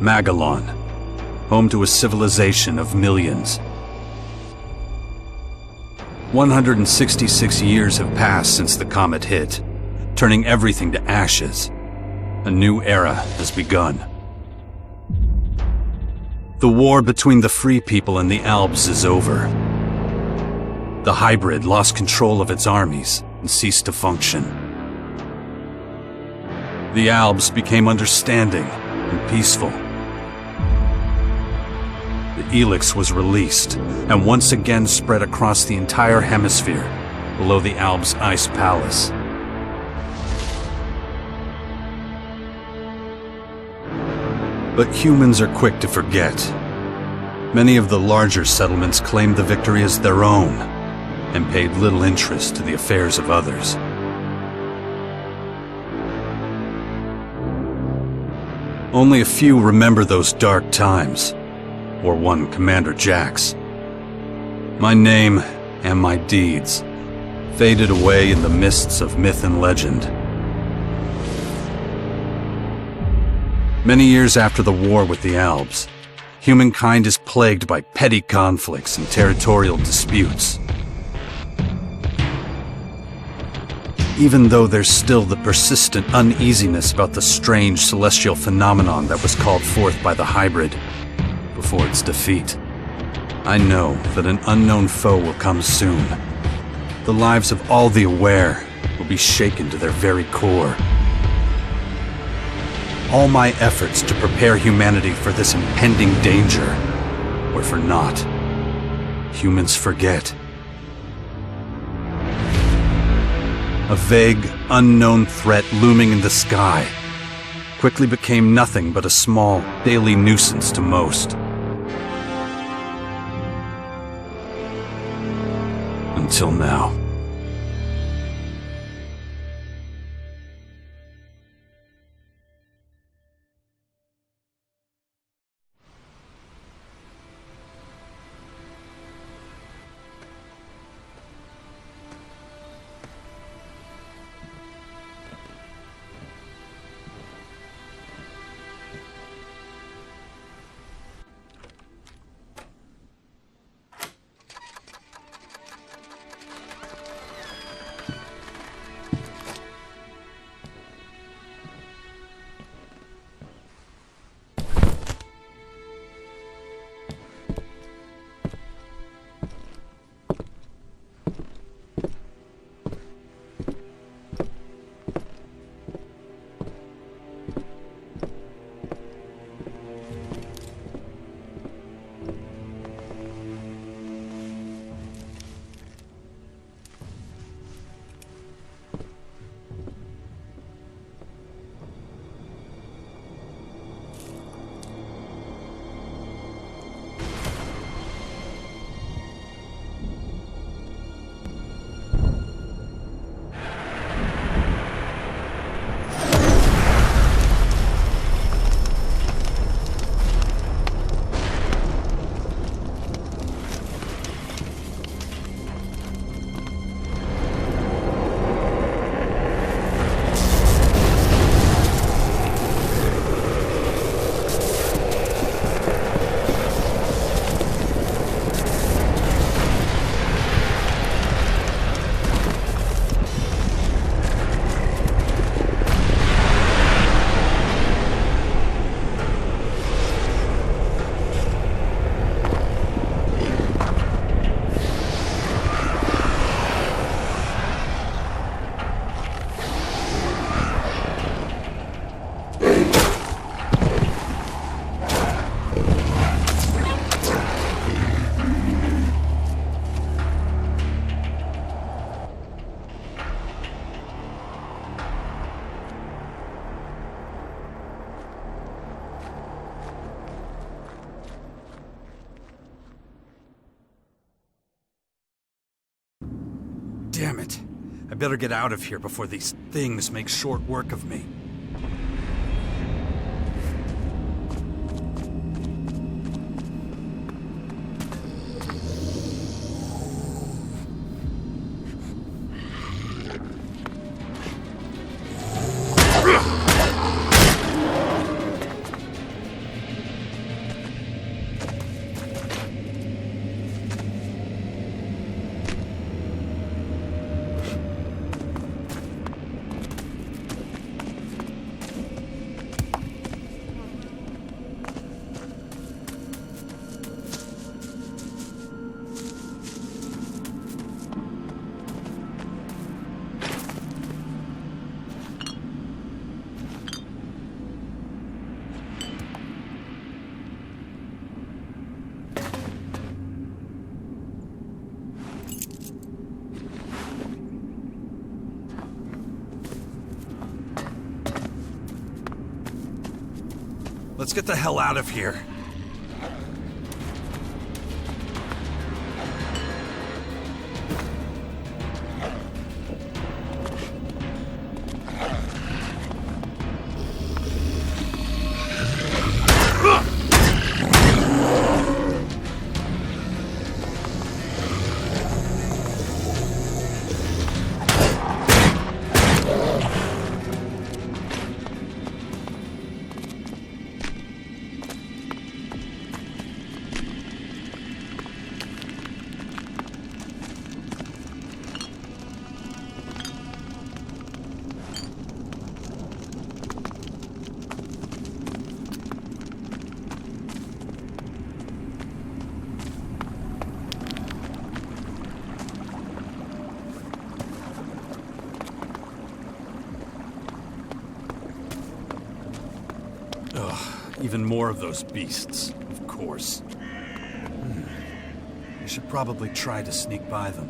Magalan, home to a civilization of millions. 166 years have passed since the comet hit, turning everything to ashes. A new era has begun. The war between the free people and the Alps is over. The hybrid lost control of its armies and ceased to function. The Alps became understanding and peaceful. The ELEX was released and once again spread across the entire hemisphere below the Alps' ice palace. But humans are quick to forget. Many of the larger settlements claimed the victory as their own and paid little interest to the affairs of others. Only a few remember those dark times, or one Commander Jax. My name and my deeds faded away in the mists of myth and legend. Many years after the war with the Alps, humankind is plagued by petty conflicts and territorial disputes. Even though there's still the persistent uneasiness about the strange celestial phenomenon that was called forth by the hybrid before its defeat, I know that an unknown foe will come soon. The lives of all the aware will be shaken to their very core. All my efforts to prepare humanity for this impending danger were for naught. Humans forget. A vague, unknown threat looming in the sky quickly became nothing but a small, daily nuisance to most. Until now. Damn it. I better get out of here before these things make short work of me. Let's get the hell out of here. Even more of those beasts, of course. I should probably try to sneak by them.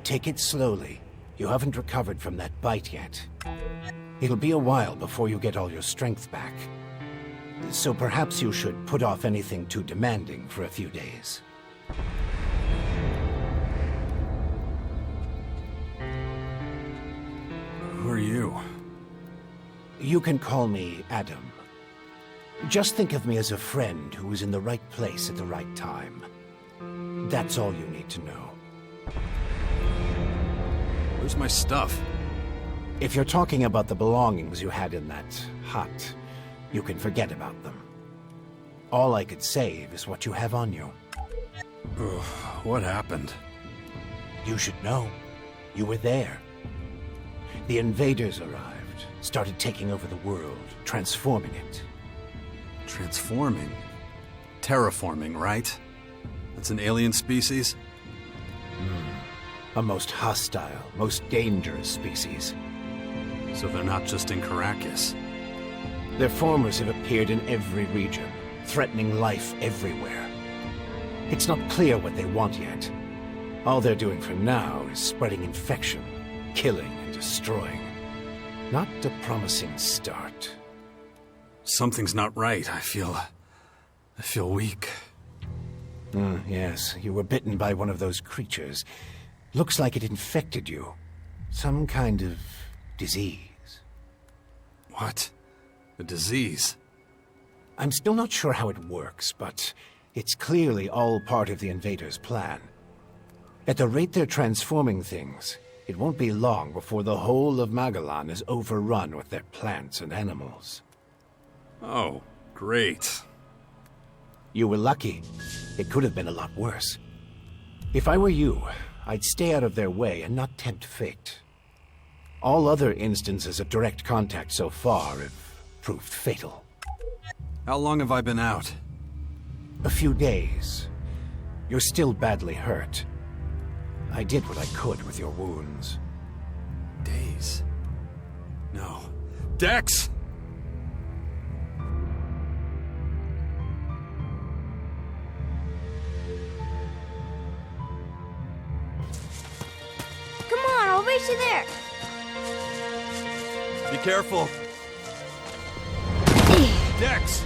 Take it slowly. You haven't recovered from that bite yet. It'll be a while before you get all your strength back. So perhaps you should put off anything too demanding for a few days. Who are you? You can call me Adam. Just think of me as a friend who was in the right place at the right time. That's all you need to know. Where's my stuff? If you're talking about the belongings you had in that hut, you can forget about them. All I could save is what you have on you. Ugh, what happened? You should know. You were there. The invaders arrived, started taking over the world, transforming it. Transforming? Terraforming, right? That's an alien species? A most hostile, most dangerous species. So they're not just in Caracas. Their formers have appeared in every region, threatening life everywhere. It's not clear what they want yet. All they're doing for now is spreading infection, killing and destroying. Not a promising start. Something's not right. I feel weak. Yes, you were bitten by one of those creatures. Looks like it infected you. Some kind of disease. What? A disease? I'm still not sure how it works, but it's clearly all part of the invaders' plan. At the rate they're transforming things, it won't be long before the whole of Magalan is overrun with their plants and animals. Oh, great. You were lucky. It could have been a lot worse. If I were you, I'd stay out of their way and not tempt fate. All other instances of direct contact so far have proved fatal. How long have I been out? A few days. You're still badly hurt. I did what I could with your wounds. Days? No. Dex! Come on, I'll race you there. Be careful. Dex!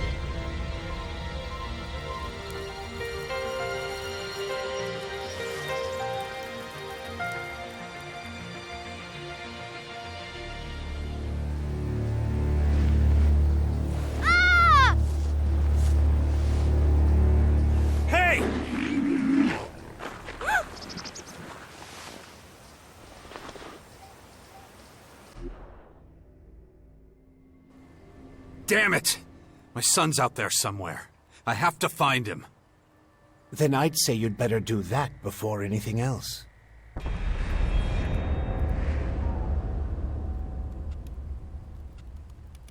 Ah! Hey! Damn it! My son's out there somewhere. I have to find him. Then I'd say you'd better do that before anything else.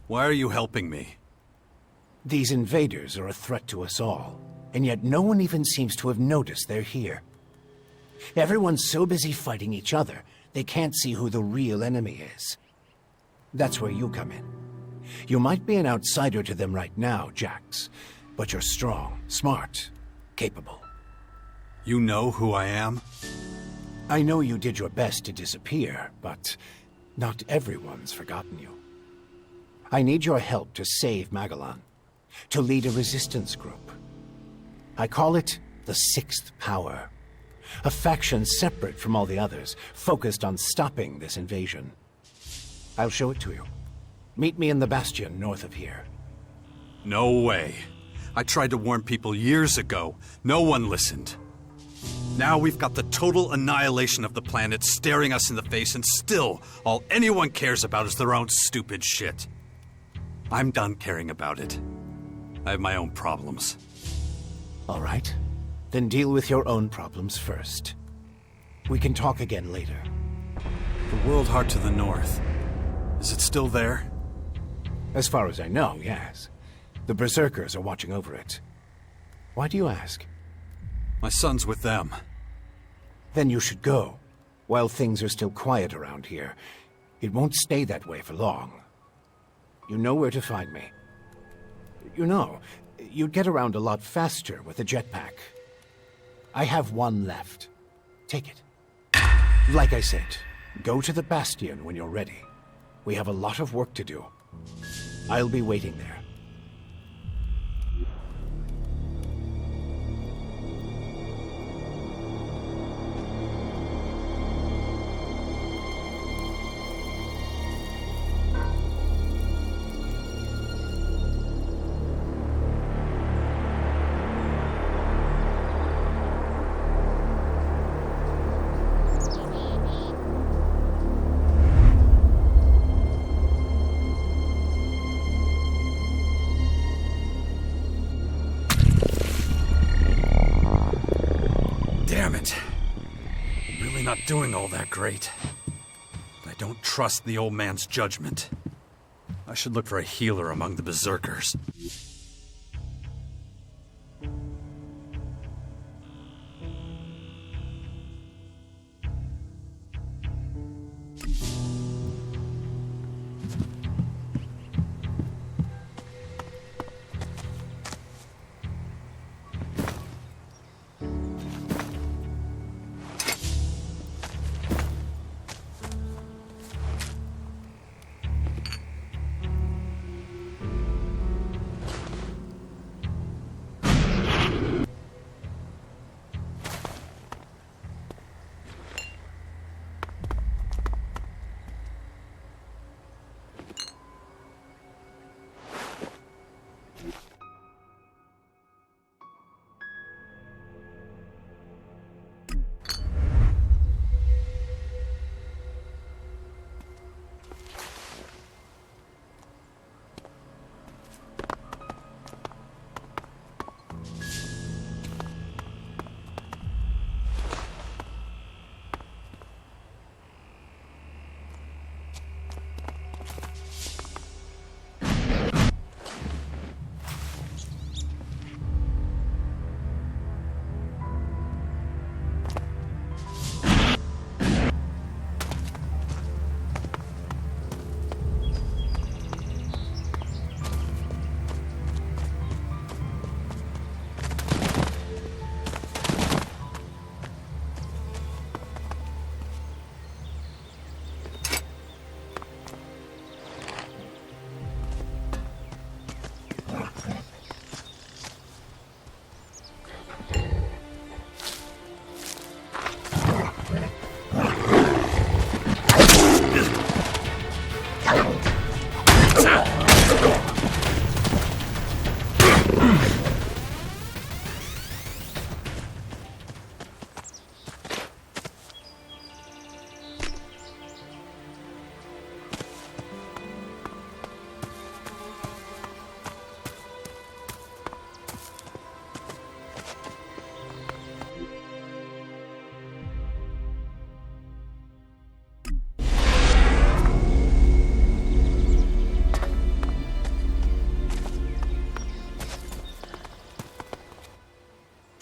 Why are you helping me? These invaders are a threat to us all, and yet no one even seems to have noticed they're here. Everyone's so busy fighting each other, they can't see who the real enemy is. That's where you come in. You might be an outsider to them right now, Jax, but you're strong, smart, capable. You know who I am? I know you did your best to disappear, but not everyone's forgotten you. I need your help to save Magalan, to lead a resistance group. I call it the Sixth Power, a faction separate from all the others, focused on stopping this invasion. I'll show it to you. Meet me in the Bastion north of here. No way. I tried to warn people years ago. No one listened. Now we've got the total annihilation of the planet staring us in the face, and still, all anyone cares about is their own stupid shit. I'm done caring about it. I have my own problems. All right. Then deal with your own problems first. We can talk again later. The World Heart to the north. Is it still there? As far as I know, yes. The Berserkers are watching over it. Why do you ask? My son's with them. Then you should go, while things are still quiet around here. It won't stay that way for long. You know where to find me. You know, you'd get around a lot faster with a jetpack. I have one left. Take it. Like I said, go to the Bastion when you're ready. We have a lot of work to do. I'll be waiting there. Damn it. Really not doing all that great. I don't trust the old man's judgment. I should look for a healer among the Berserkers.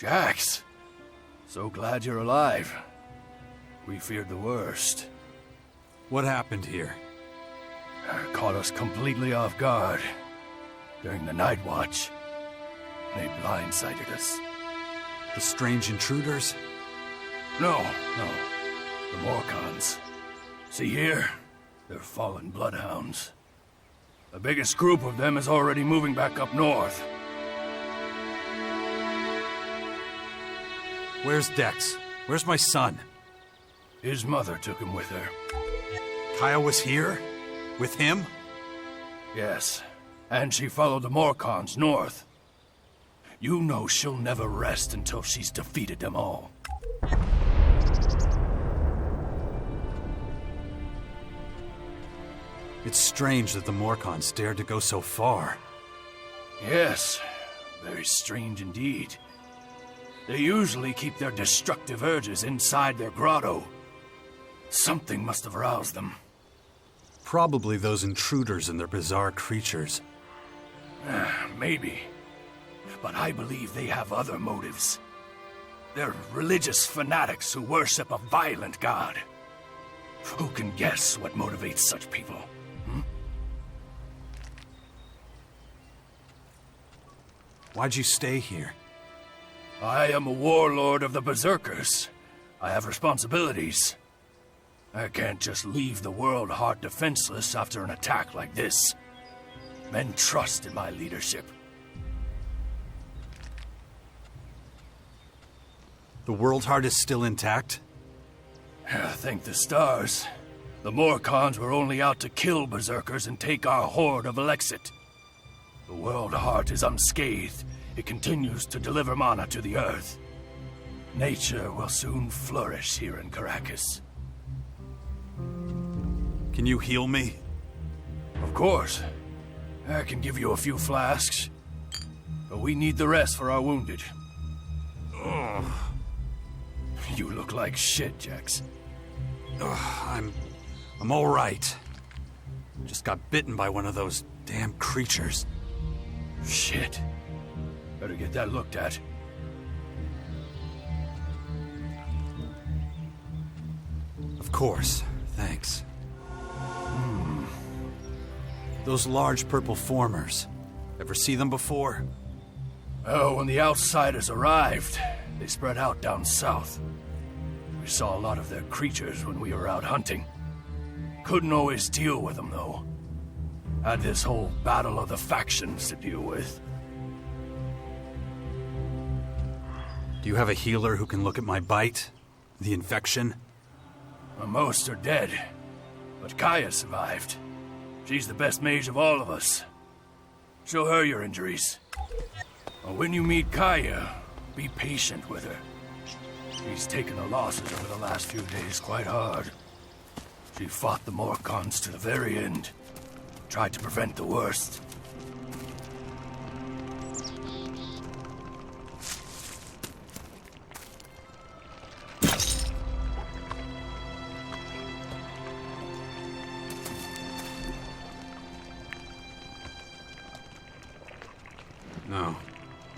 Jax, so glad you're alive. We feared the worst. What happened here? Caught us completely off guard. During the night watch, they blindsided us. The strange intruders? No. The Morcons. See here? They're fallen bloodhounds. The biggest group of them is already moving back up north. Where's Dex? Where's my son? His mother took him with her. Kaya was here? With him? Yes, and she followed the Morcons north. You know she'll never rest until she's defeated them all. It's strange that the Morcons dared to go so far. Yes, very strange indeed. They usually keep their destructive urges inside their grotto. Something must have roused them. Probably those intruders and their bizarre creatures. Maybe. But I believe they have other motives. They're religious fanatics who worship a violent god. Who can guess what motivates such people? Why'd you stay here? I am a warlord of the Berserkers. I have responsibilities. I can't just leave the world heart defenseless after an attack like this. Men trust in my leadership. The world heart is still intact? Thank the stars. The Morcons were only out to kill Berserkers and take our horde of Elexit. The world heart is unscathed. It continues to deliver mana to the earth. Nature will soon flourish here in Caracas. Can you heal me? Of course. I can give you a few flasks. But we need the rest for our wounded. Ugh. You look like shit, Jax. I'm all right. Just got bitten by one of those damn creatures. Shit. Better get that looked at. Of course. Thanks. Those large purple formers. Ever see them before? Oh, when the outsiders arrived, they spread out down south. We saw a lot of their creatures when we were out hunting. Couldn't always deal with them, though. Had this whole battle of the factions to deal with. Do you have a healer who can look at my bite? The infection? Most are dead, but Kaya survived. She's the best mage of all of us. Show her your injuries. When you meet Kaya, be patient with her. She's taken the losses over the last few days quite hard. She fought the Morcons to the very end. Tried to prevent the worst.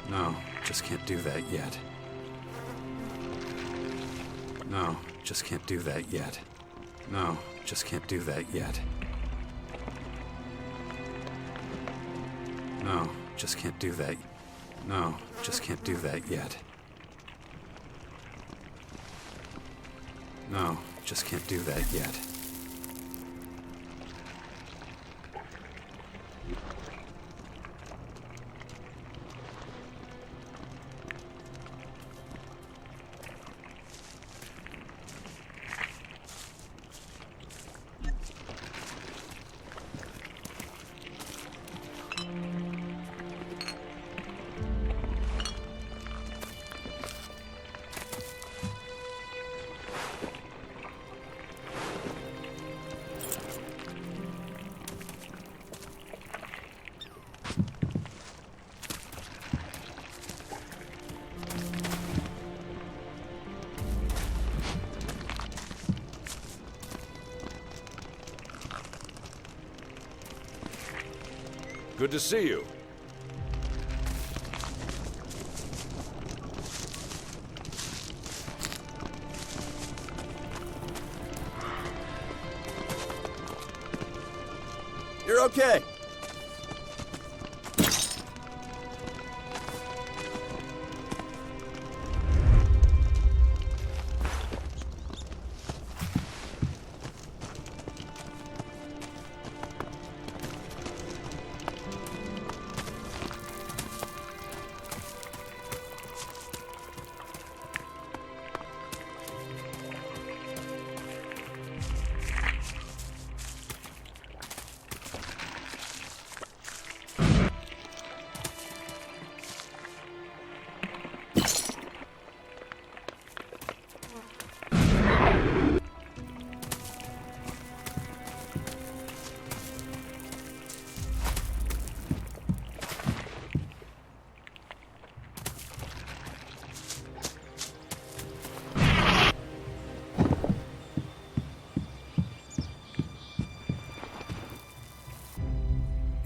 No, just can't do that yet. No, just can't do that yet. No, just can't do that yet. No, just can't do that. No, just can't do that yet. No, just can't do that yet. Good to see you. You're okay.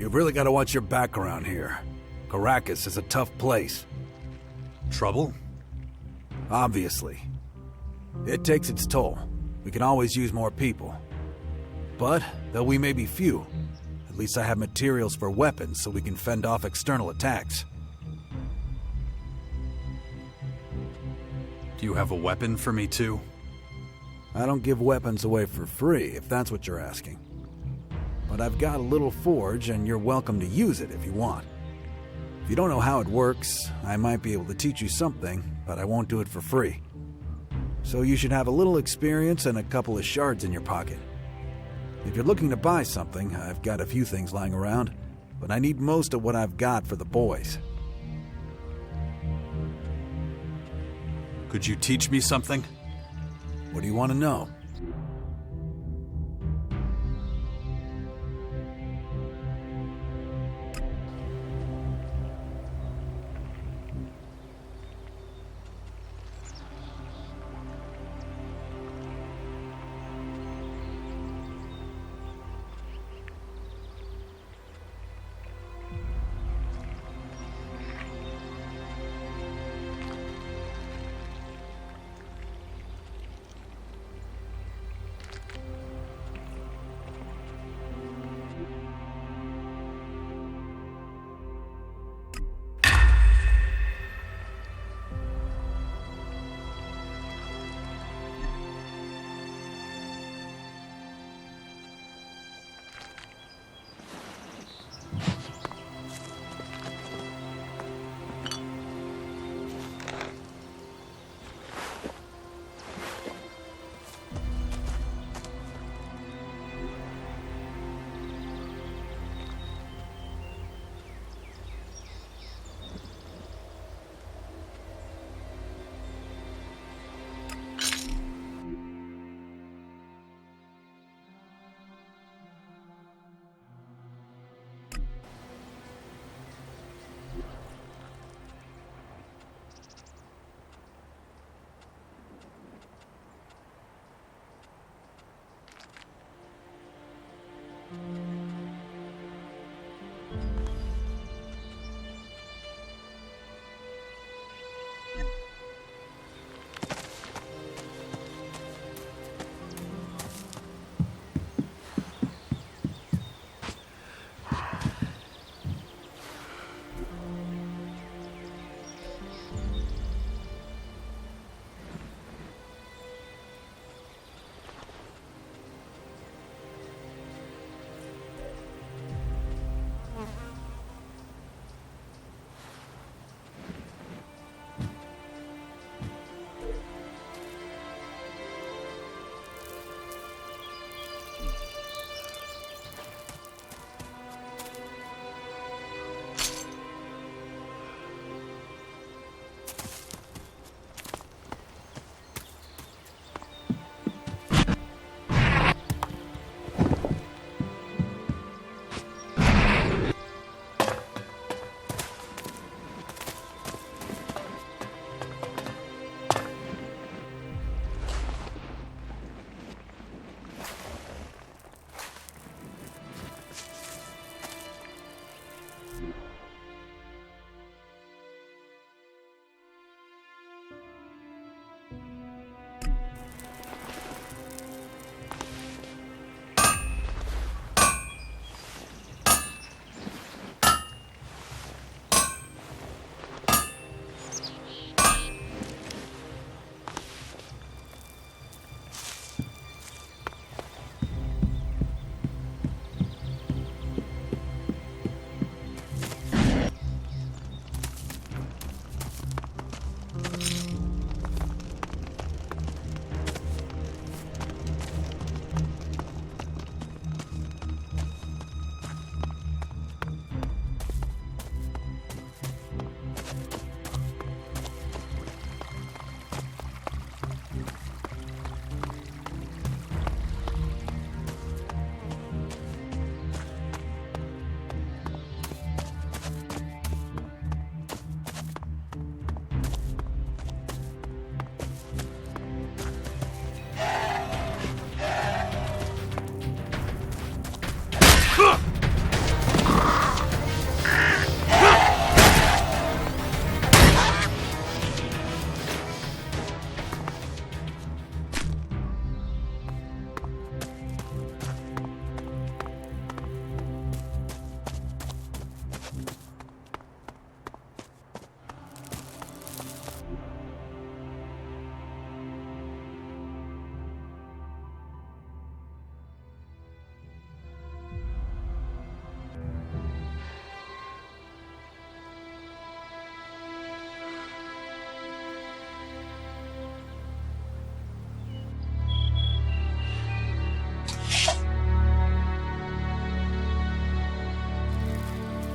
You've really got to watch your back around here. Caracas is a tough place. Trouble? Obviously. It takes its toll. We can always use more people. But, though we may be few, at least I have materials for weapons so we can fend off external attacks. Do you have a weapon for me too? I don't give weapons away for free, if that's what you're asking. But I've got a little forge, and you're welcome to use it if you want. If you don't know how it works, I might be able to teach you something, but I won't do it for free. So you should have a little experience and a couple of shards in your pocket. If you're looking to buy something, I've got a few things lying around, but I need most of what I've got for the boys. Could you teach me something? What do you want to know?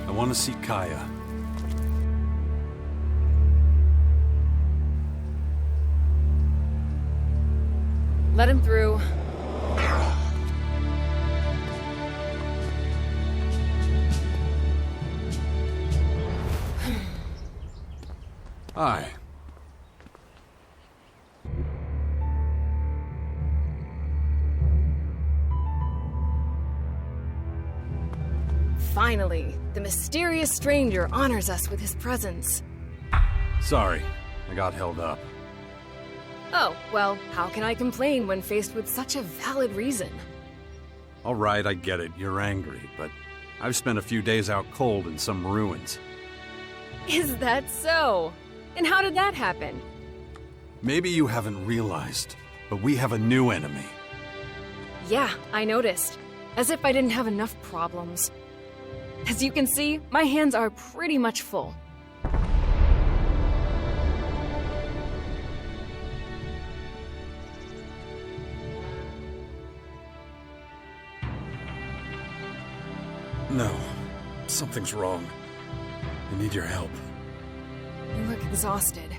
I want to see Kaya. Let him through. Hi. Finally, the mysterious stranger honors us with his presence. Sorry, I got held up. Oh, well, how can I complain when faced with such a valid reason? All right, I get it. You're angry, but I've spent a few days out cold in some ruins. Is that so? And how did that happen? Maybe you haven't realized, but we have a new enemy. Yeah, I noticed. As if I didn't have enough problems. As you can see, my hands are pretty much full. No, something's wrong. I need your help. You look exhausted.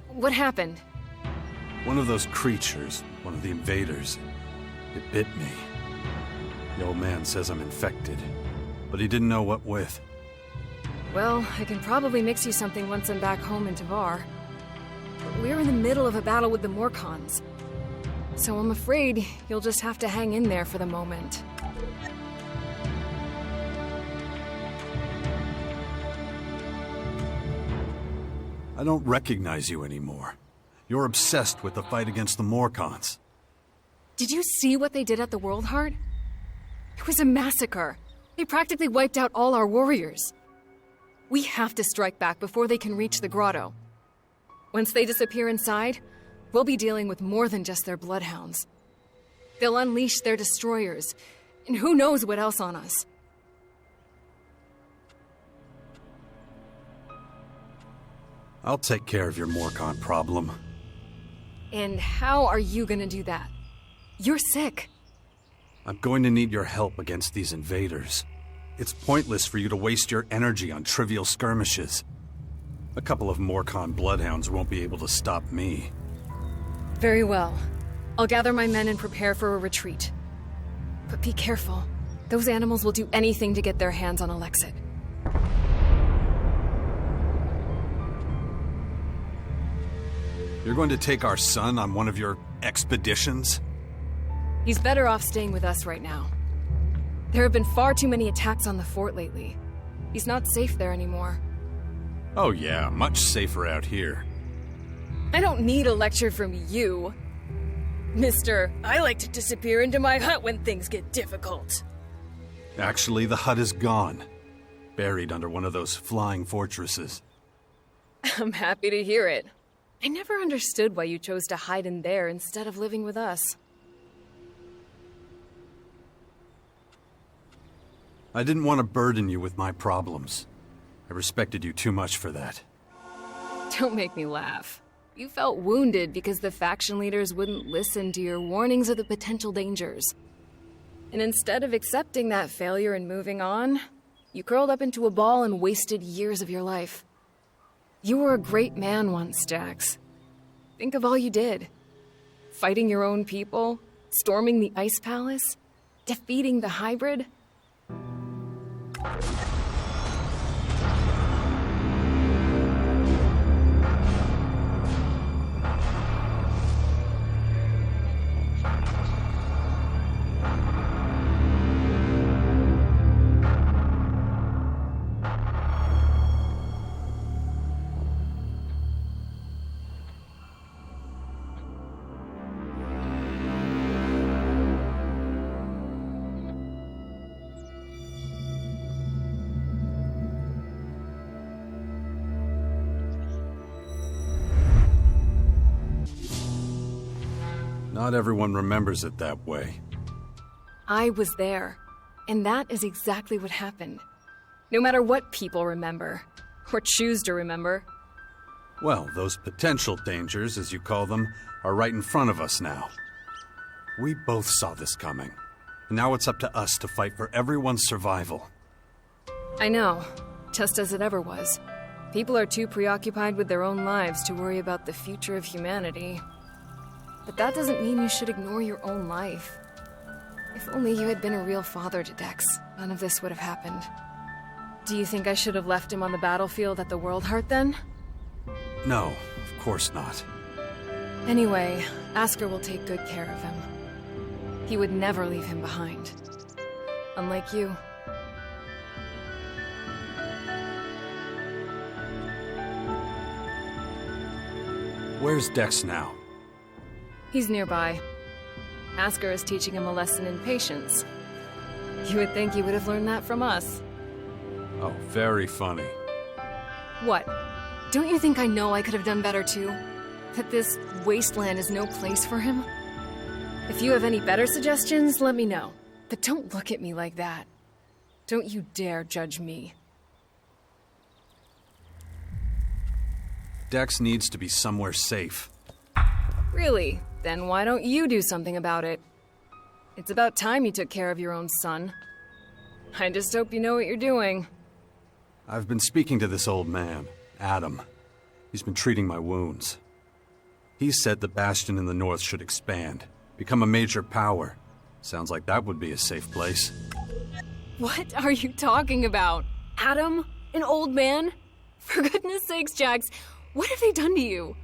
What happened? One of those creatures, one of the invaders, it bit me. The old man says I'm infected, but he didn't know what with. Well, I can probably mix you something once I'm back home in Tavar. But we're in the middle of a battle with the Morkons. So I'm afraid you'll just have to hang in there for the moment. I don't recognize you anymore. You're obsessed with the fight against the Morkons. Did you see what they did at the World Heart? It was a massacre. They practically wiped out all our warriors. We have to strike back before they can reach the grotto. Once they disappear inside, we'll be dealing with more than just their bloodhounds. They'll unleash their destroyers, and who knows what else on us. I'll take care of your Morkon problem. And how are you gonna do that? You're sick. I'm going to need your help against these invaders. It's pointless for you to waste your energy on trivial skirmishes. A couple of Morkon bloodhounds won't be able to stop me. Very well. I'll gather my men and prepare for a retreat. But be careful. Those animals will do anything to get their hands on Alexit. You're going to take our son on one of your expeditions? He's better off staying with us right now. There have been far too many attacks on the fort lately. He's not safe there anymore. Oh yeah, much safer out here. I don't need a lecture from you. Mister, I like to disappear into my hut when things get difficult. Actually, the hut is gone. Buried under one of those flying fortresses. I'm happy to hear it. I never understood why you chose to hide in there instead of living with us. I didn't want to burden you with my problems. I respected you too much for that. Don't make me laugh. You felt wounded because the faction leaders wouldn't listen to your warnings of the potential dangers. And instead of accepting that failure and moving on, you curled up into a ball and wasted years of your life. You were a great man once, Jax. Think of all you did. Fighting your own people, storming the Ice Palace, defeating the hybrid. Not everyone remembers it that way. I was there, and that is exactly what happened. No matter what people remember, or choose to remember. Well, those potential dangers, as you call them, are right in front of us now. We both saw this coming. And now it's up to us to fight for everyone's survival. I know, just as it ever was. People are too preoccupied with their own lives to worry about the future of humanity. But that doesn't mean you should ignore your own life. If only you had been a real father to Dex, none of this would have happened. Do you think I should have left him on the battlefield at the World Heart then? No, of course not. Anyway, Asker will take good care of him. He would never leave him behind. Unlike you. Where's Dex now? He's nearby. Asker is teaching him a lesson in patience. You would think he would have learned that from us. Oh, very funny. What? Don't you think I know I could have done better too? That this wasteland is no place for him? If you have any better suggestions, let me know. But don't look at me like that. Don't you dare judge me. Dex needs to be somewhere safe. Really? Then why don't you do something about it? It's about time you took care of your own son. I just hope you know what you're doing. I've been speaking to this old man, Adam. He's been treating my wounds. He said the Bastion in the north should expand, become a major power. Sounds like that would be a safe place. What are you talking about? Adam? An old man? For goodness sakes, Jax, what have they done to you?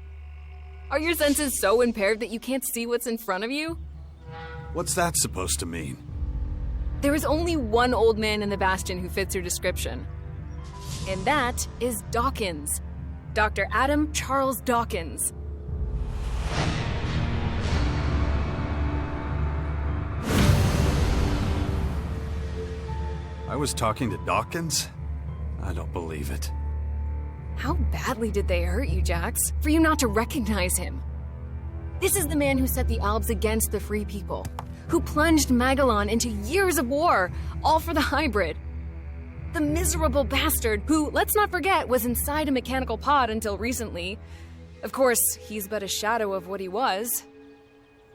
Are your senses so impaired that you can't see what's in front of you? What's that supposed to mean? There is only one old man in the Bastion who fits your description. And that is Dawkins. Dr. Adam Charles Dawkins. I was talking to Dawkins? I don't believe it. How badly did they hurt you, Jax, for you not to recognize him? This is the man who set the Albs against the Free People, who plunged Magalan into years of war, all for the hybrid. The miserable bastard who, let's not forget, was inside a mechanical pod until recently. Of course, he's but a shadow of what he was.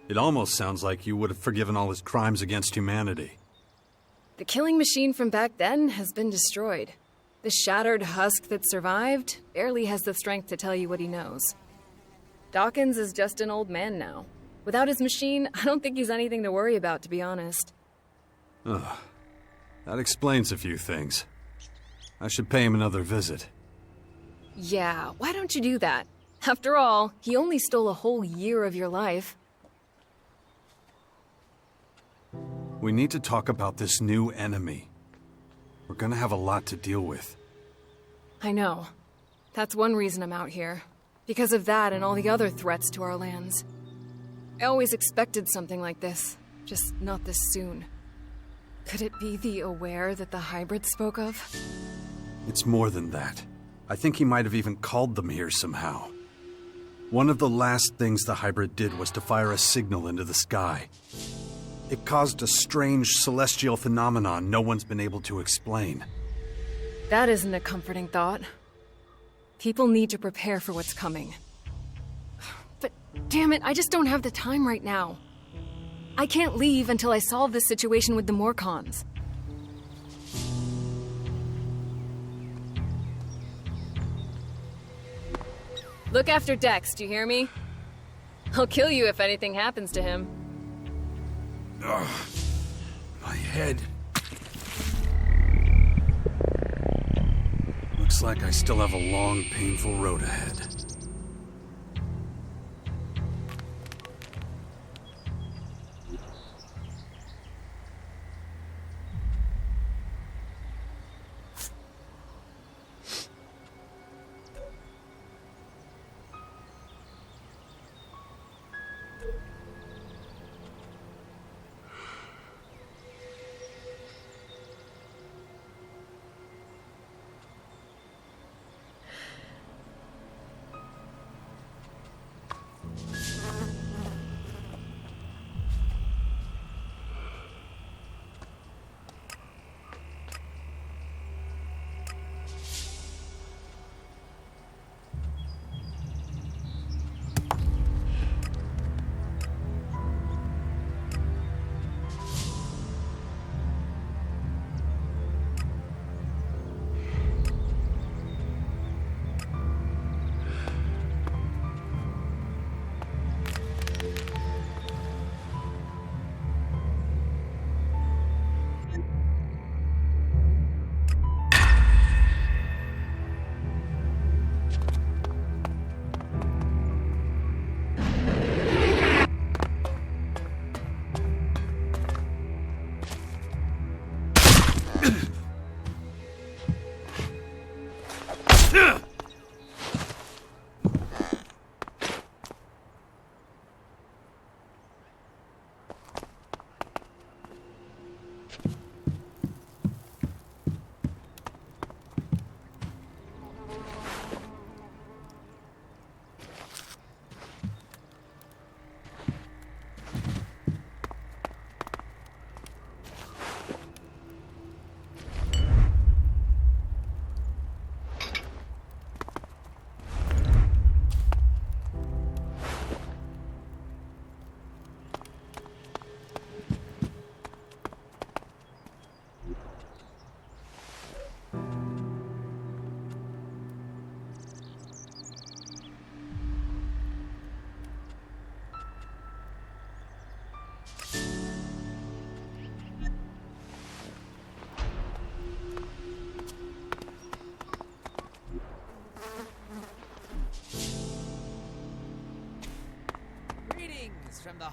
It almost sounds like you would have forgiven all his crimes against humanity. The killing machine from back then has been destroyed. The shattered husk that survived barely has the strength to tell you what he knows. Dawkins is just an old man now. Without his machine, I don't think he's anything to worry about, to be honest. Ugh. That explains a few things. I should pay him another visit. Yeah, why don't you do that? After all, he only stole a whole year of your life. We need to talk about this new enemy. We're gonna have a lot to deal with. I know. That's one reason I'm out here. Because of that and all the other threats to our lands. I always expected something like this, just not this soon. Could it be the Aware that the hybrid spoke of? It's more than that. I think he might have even called them here somehow. One of the last things the hybrid did was to fire a signal into the sky. It caused a strange celestial phenomenon no one's been able to explain. That isn't a comforting thought. People need to prepare for what's coming. But damn it, I just don't have the time right now. I can't leave until I solve this situation with the Morcons. Look after Dex, do you hear me? I'll kill you if anything happens to him. Ugh. My head. Looks like I still have a long, painful road ahead.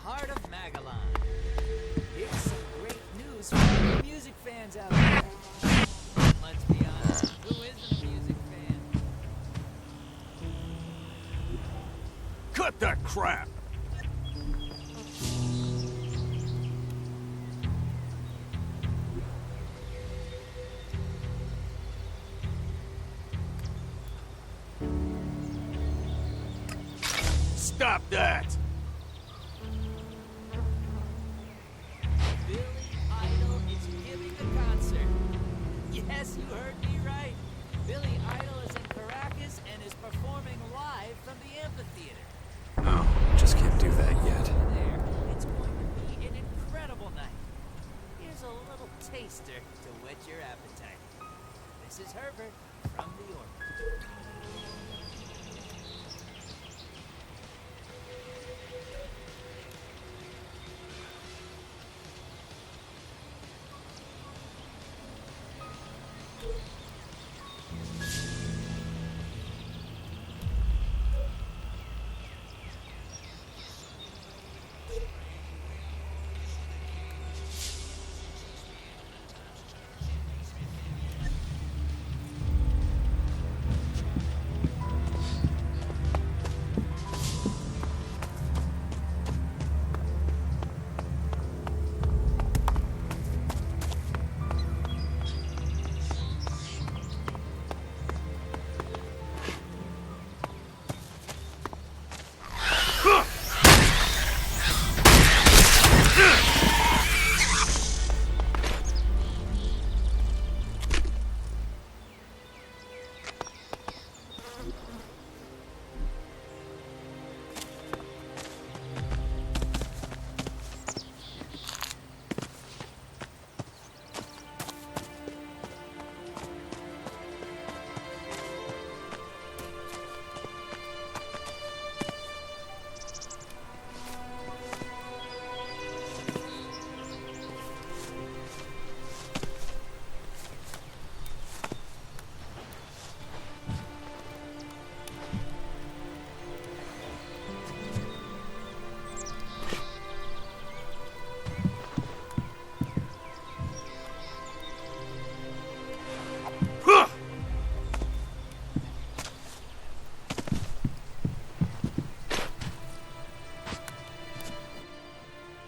heart of Magalan. Here's some great news for the music fans out there. Let's be honest, who isn't a music fan? Cut that crap! Stop that! Billy Idol is giving a concert. Yes, you heard me right. Billy Idol is in Caracas and is performing live from the amphitheater. No, just can't do that yet. There, it's going to be an incredible night. Here's a little taster to whet your appetite. This is Herbert from the Orbit.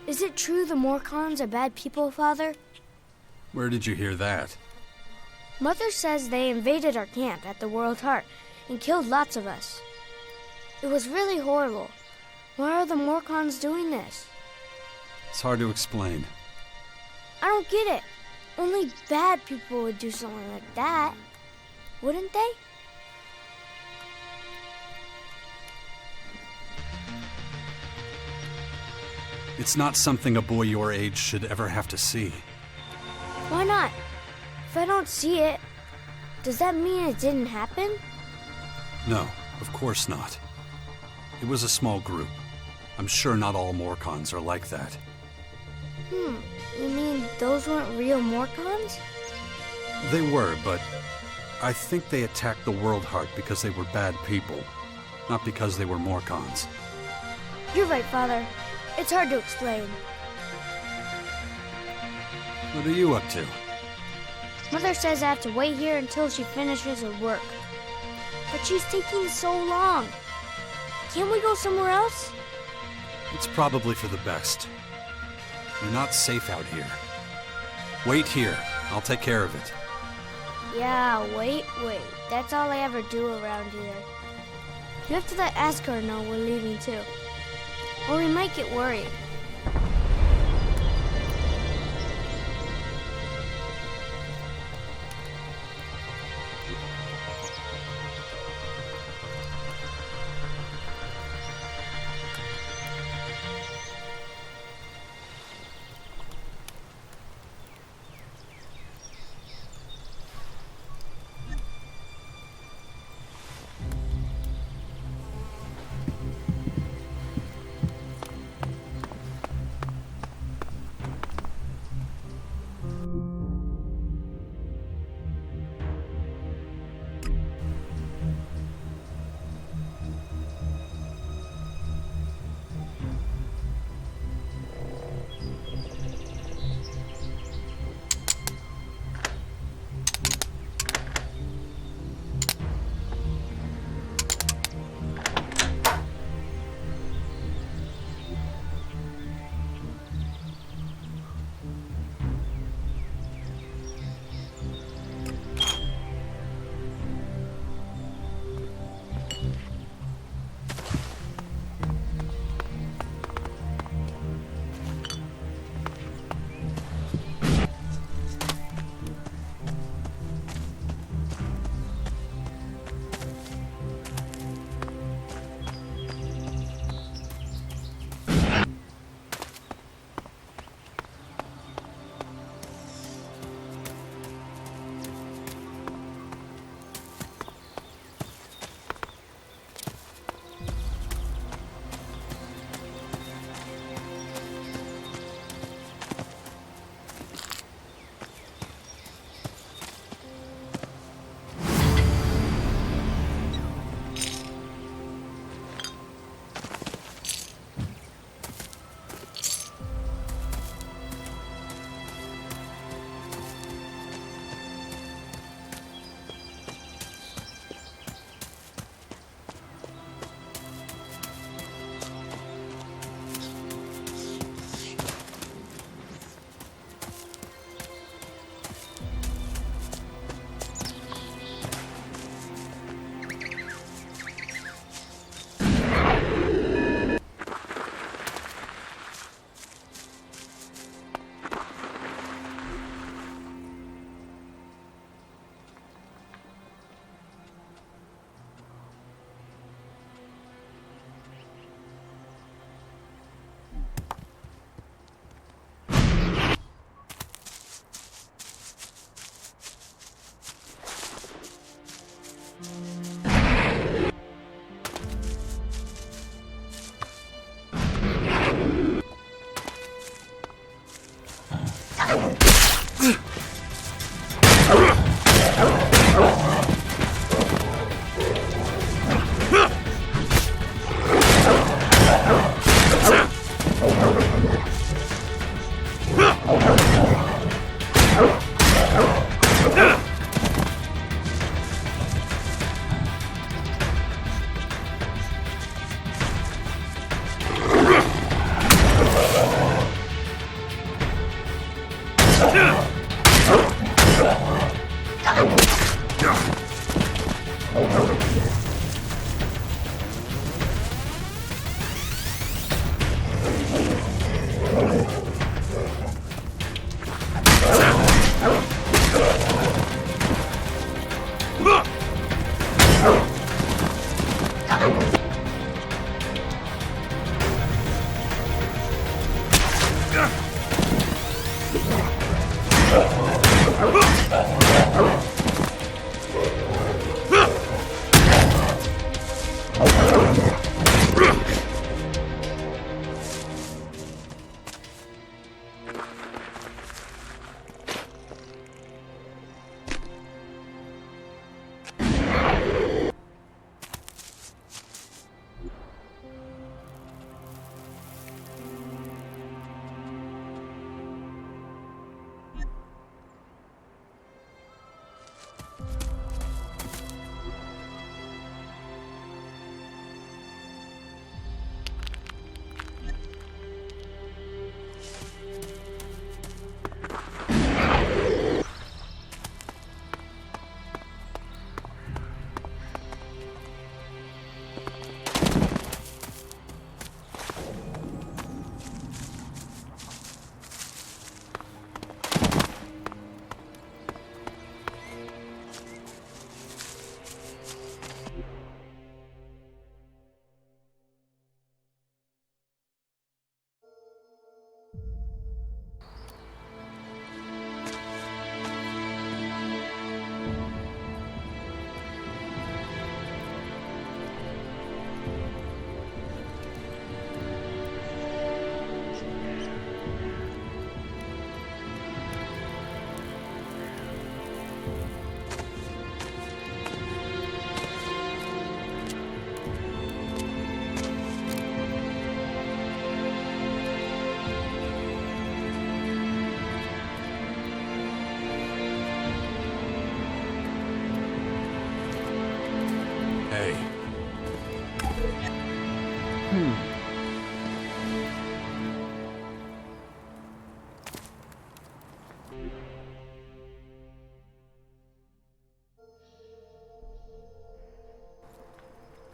Is it true the Morcons are bad people, Father? Where did you hear that? Mother says they invaded our camp at the World Heart and killed lots of us. It was really horrible. Why are the Morcons doing this? It's hard to explain. I don't get it. Only bad people would do something like that, wouldn't they? It's not something a boy your age should ever have to see. Why not? If I don't see it, does that mean it didn't happen? No, of course not. It was a small group. I'm sure not all Morcons are like that. You mean those weren't real Morcons? They were, but I think they attacked the World Heart because they were bad people, not because they were Morcons. You're right, Father. It's hard to explain. What are you up to? Mother says I have to wait here until she finishes her work. But she's taking so long. Can't we go somewhere else? It's probably for the best. You're not safe out here. Wait here. I'll take care of it. Yeah, wait. That's all I ever do around here. You have to let Asgard know we're leaving too. Or we might get worried.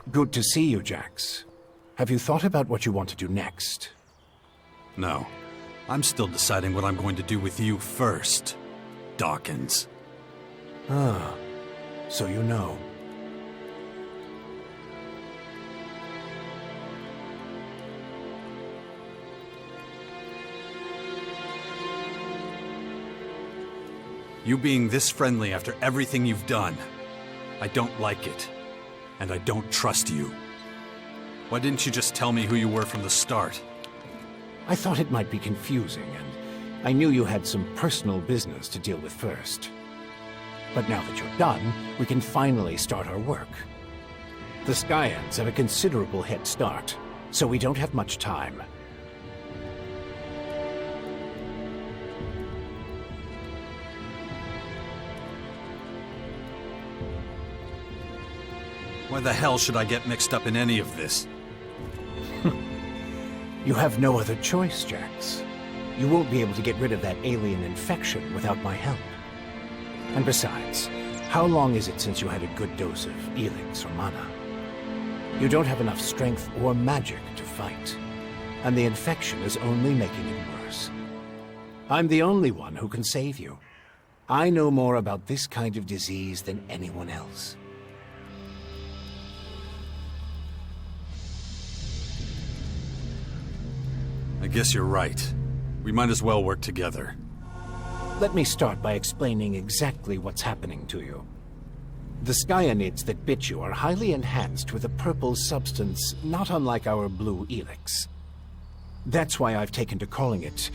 Good to see you, Jax. Have you thought about what you want to do next? No. I'm still deciding what I'm going to do with you first, Dawkins. Ah, so you know. You being this friendly after everything you've done, I don't like it. And I don't trust you. Why didn't you just tell me who you were from the start? I thought it might be confusing, and I knew you had some personal business to deal with first. But now that you're done, we can finally start our work. The Skyands have a considerable head start, so we don't have much time. Why the hell should I get mixed up in any of this? You have no other choice, Jax. You won't be able to get rid of that alien infection without my help. And besides, how long is it since you had a good dose of ELEX or mana? You don't have enough strength or magic to fight, and the infection is only making it worse. I'm the only one who can save you. I know more about this kind of disease than anyone else. I guess you're right. We might as well work together. Let me start by explaining exactly what's happening to you. The Skyanids that bit you are highly enhanced with a purple substance not unlike our blue ELEX. That's why I've taken to calling it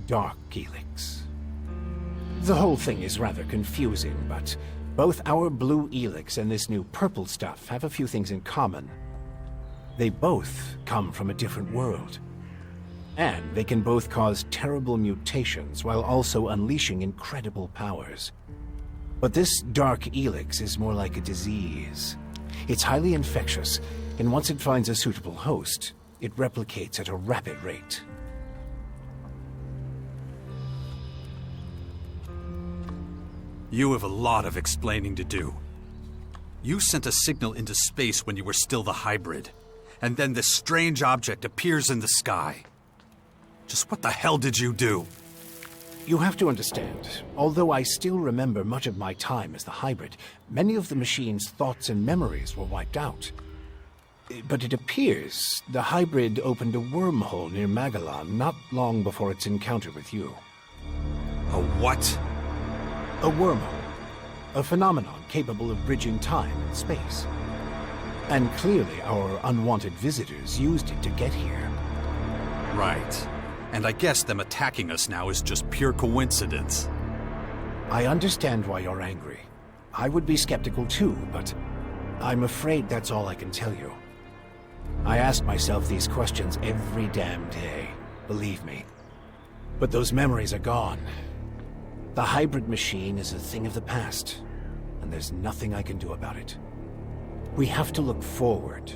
Dark ELEX. The whole thing is rather confusing, but both our blue ELEX and this new purple stuff have a few things in common. They both come from a different world. And they can both cause terrible mutations while also unleashing incredible powers. But this Dark ELEX is more like a disease. It's highly infectious, and once it finds a suitable host, it replicates at a rapid rate. You have a lot of explaining to do. You sent a signal into space when you were still the hybrid, and then this strange object appears in the sky. Just what the hell did you do? You have to understand, although I still remember much of my time as the hybrid, many of the machine's thoughts and memories were wiped out. But it appears the hybrid opened a wormhole near Magalan not long before its encounter with you. A what? A wormhole. A phenomenon capable of bridging time and space. And clearly our unwanted visitors used it to get here. Right. And I guess them attacking us now is just pure coincidence. I understand why you're angry. I would be skeptical too, but I'm afraid that's all I can tell you. I ask myself these questions every damn day, believe me. But those memories are gone. The hybrid machine is a thing of the past, and there's nothing I can do about it. We have to look forward,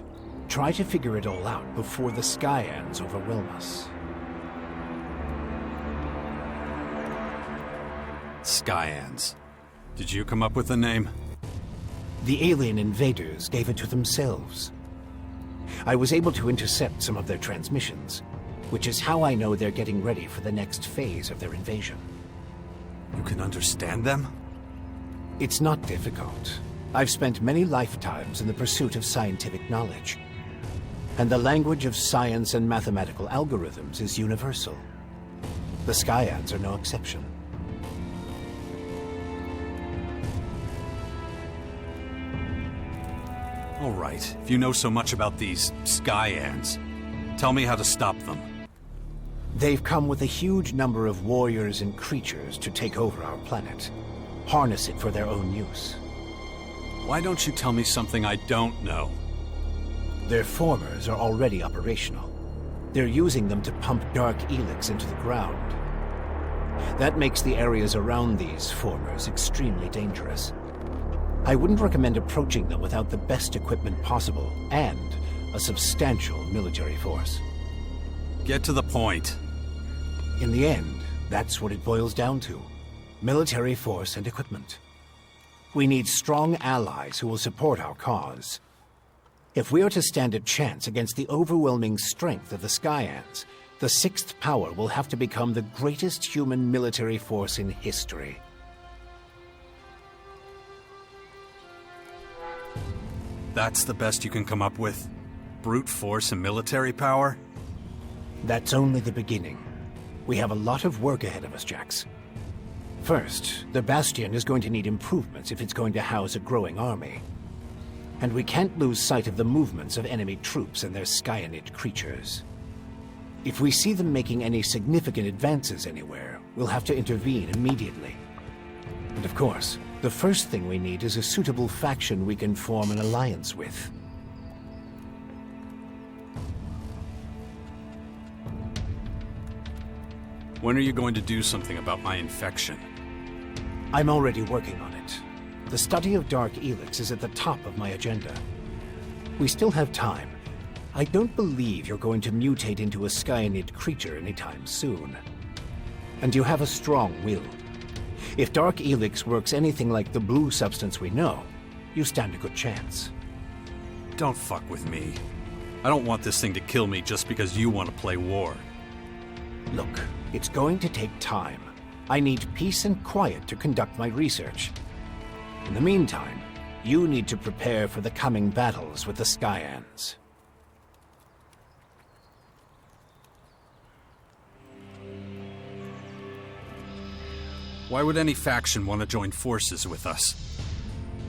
try to figure it all out before the Skyands overwhelm us. Skyands. Did you come up with the name? The alien invaders gave it to themselves. I was able to intercept some of their transmissions, which is how I know they're getting ready for the next phase of their invasion. You can understand them? It's not difficult. I've spent many lifetimes in the pursuit of scientific knowledge. And the language of science and mathematical algorithms is universal. The Skyands are no exception. All right, if you know so much about these Skyands, tell me how to stop them. They've come with a huge number of warriors and creatures to take over our planet. Harness it for their own use. Why don't you tell me something I don't know? Their formers are already operational. They're using them to pump dark ELEX into the ground. That makes the areas around these formers extremely dangerous. I wouldn't recommend approaching them without the best equipment possible and a substantial military force. Get to the point. In the end, that's what it boils down to. Military force and equipment. We need strong allies who will support our cause. If we are to stand a chance against the overwhelming strength of the Skyands, the Sixth Power will have to become the greatest human military force in history. That's the best you can come up with? Brute force and military power? That's only the beginning. We have a lot of work ahead of us, Jax. First, the Bastion is going to need improvements if it's going to house a growing army. And we can't lose sight of the movements of enemy troops and their Skyanid creatures. If we see them making any significant advances anywhere, we'll have to intervene immediately. And of course, the first thing we need is a suitable faction we can form an alliance with. When are you going to do something about my infection? I'm already working on it. The study of dark ELEX is at the top of my agenda. We still have time. I don't believe you're going to mutate into a Skyanid creature anytime soon. And you have a strong will. If dark ELEX works anything like the blue substance we know, you stand a good chance. Don't fuck with me. I don't want this thing to kill me just because you want to play war. Look, it's going to take time. I need peace and quiet to conduct my research. In the meantime, you need to prepare for the coming battles with the Skyands. Why would any faction want to join forces with us?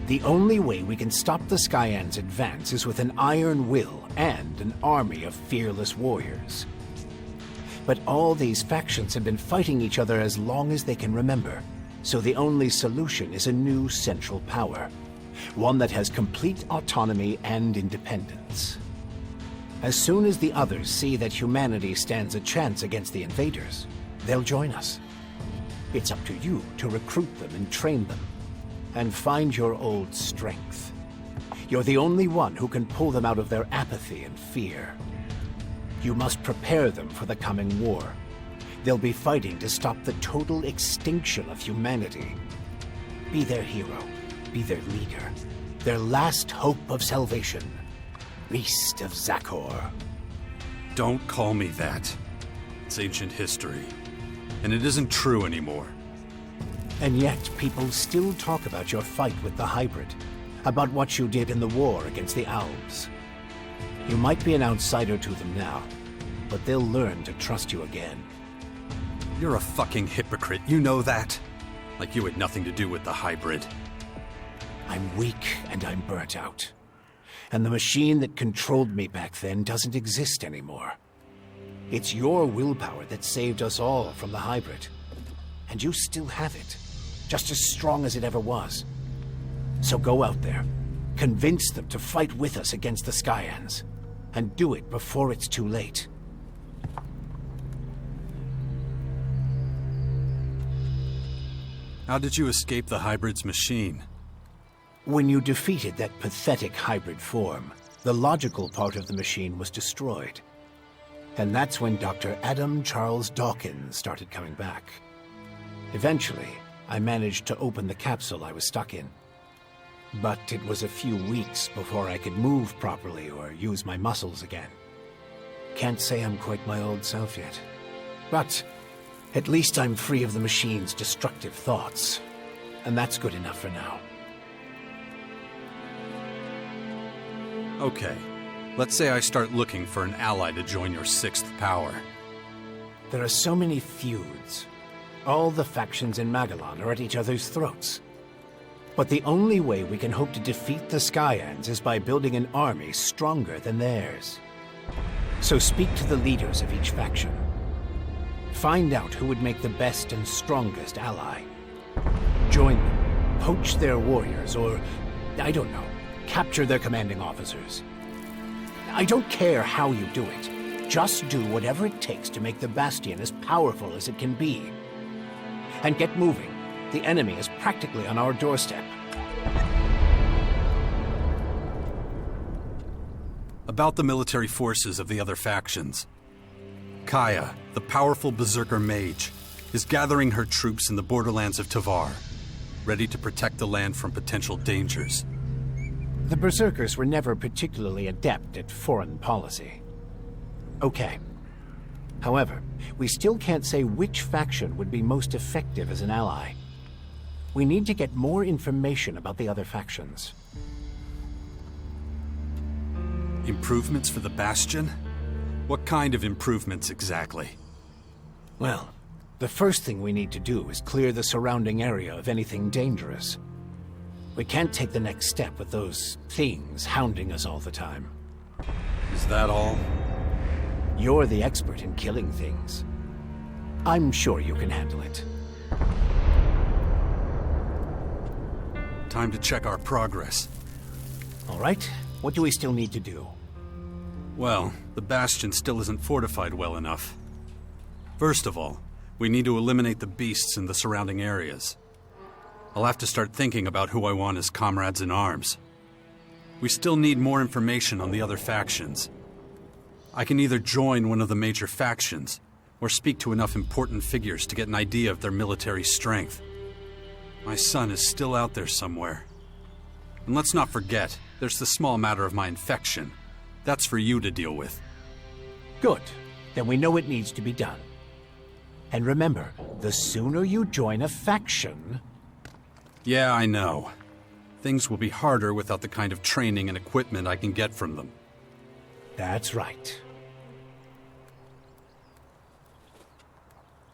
The only way we can stop the Skyands' advance is with an iron will and an army of fearless warriors. But all these factions have been fighting each other as long as they can remember, so the only solution is a new central power, one that has complete autonomy and independence. As soon as the others see that humanity stands a chance against the invaders, they'll join us. It's up to you to recruit them and train them, and find your old strength. You're the only one who can pull them out of their apathy and fear. You must prepare them for the coming war. They'll be fighting to stop the total extinction of humanity. Be their hero. Be their leader. Their last hope of salvation. Beast of Zakor. Don't call me that. It's ancient history. And it isn't true anymore. And yet, people still talk about your fight with the hybrid. About what you did in the war against the Alps. You might be an outsider to them now, but they'll learn to trust you again. You're a fucking hypocrite, you know that? Like you had nothing to do with the hybrid. I'm weak and I'm burnt out. And the machine that controlled me back then doesn't exist anymore. It's your willpower that saved us all from the hybrid. And you still have it, just as strong as it ever was. So go out there, convince them to fight with us against the Skyands, and do it before it's too late. How did you escape the hybrid's machine? When you defeated that pathetic hybrid form, the logical part of the machine was destroyed. And that's when Dr. Adam Charles Dawkins started coming back. Eventually, I managed to open the capsule I was stuck in. But it was a few weeks before I could move properly or use my muscles again. Can't say I'm quite my old self yet. But at least I'm free of the machine's destructive thoughts. And that's good enough for now. Okay, let's say I start looking for an ally to join your sixth power. There are so many feuds. All the factions in Magalan are at each other's throats. But the only way we can hope to defeat the Skyands is by building an army stronger than theirs. So speak to the leaders of each faction. Find out who would make the best and strongest ally. Join them, poach their warriors, or, I don't know, capture their commanding officers. I don't care how you do it. Just do whatever it takes to make the Bastion as powerful as it can be. And get moving. The enemy is practically on our doorstep. About the military forces of the other factions. Kaya, the powerful berserker mage, is gathering her troops in the borderlands of Tavar, ready to protect the land from potential dangers. The berserkers were never particularly adept at foreign policy. Okay. However, we still can't say which faction would be most effective as an ally. We need to get more information about the other factions. Improvements for the Bastion? What kind of improvements exactly? Well, the first thing we need to do is clear the surrounding area of anything dangerous. We can't take the next step with those things hounding us all the time. Is that all? You're the expert in killing things. I'm sure you can handle it. Time to check our progress. All right, what do we still need to do? Well, the Bastion still isn't fortified well enough. First of all, we need to eliminate the beasts in the surrounding areas. I'll have to start thinking about who I want as comrades in arms. We still need more information on the other factions. I can either join one of the major factions, or speak to enough important figures to get an idea of their military strength. My son is still out there somewhere. And let's not forget, there's the small matter of my infection. That's for you to deal with. Good. Then we know it needs to be done. And remember, the sooner you join a faction... Yeah, I know. Things will be harder without the kind of training and equipment I can get from them. That's right.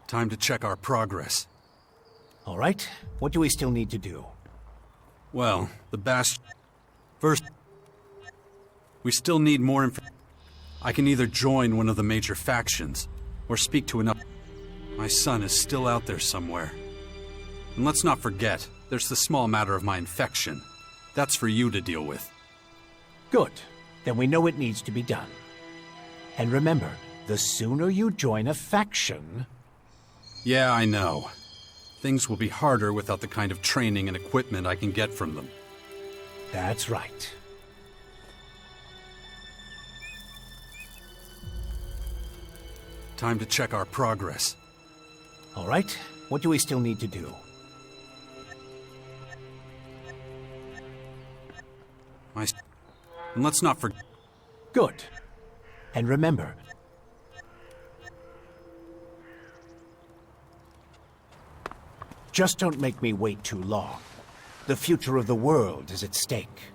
Time to check our progress. All right, what do we still need to do? Well, the Bastion... First, we still need more I can either join one of the major factions, or speak to enough... My son is still out there somewhere. And let's not forget, there's the small matter of my infection. That's for you to deal with. Good. Then we know it needs to be done. And remember, the sooner you join a faction... Yeah, I know. Things will be harder without the kind of training and equipment I can get from them. That's right. Time to check our progress. All right, what do we still need to do? And let's not forget. Good. And remember, just don't make me wait too long. The future of the world is at stake.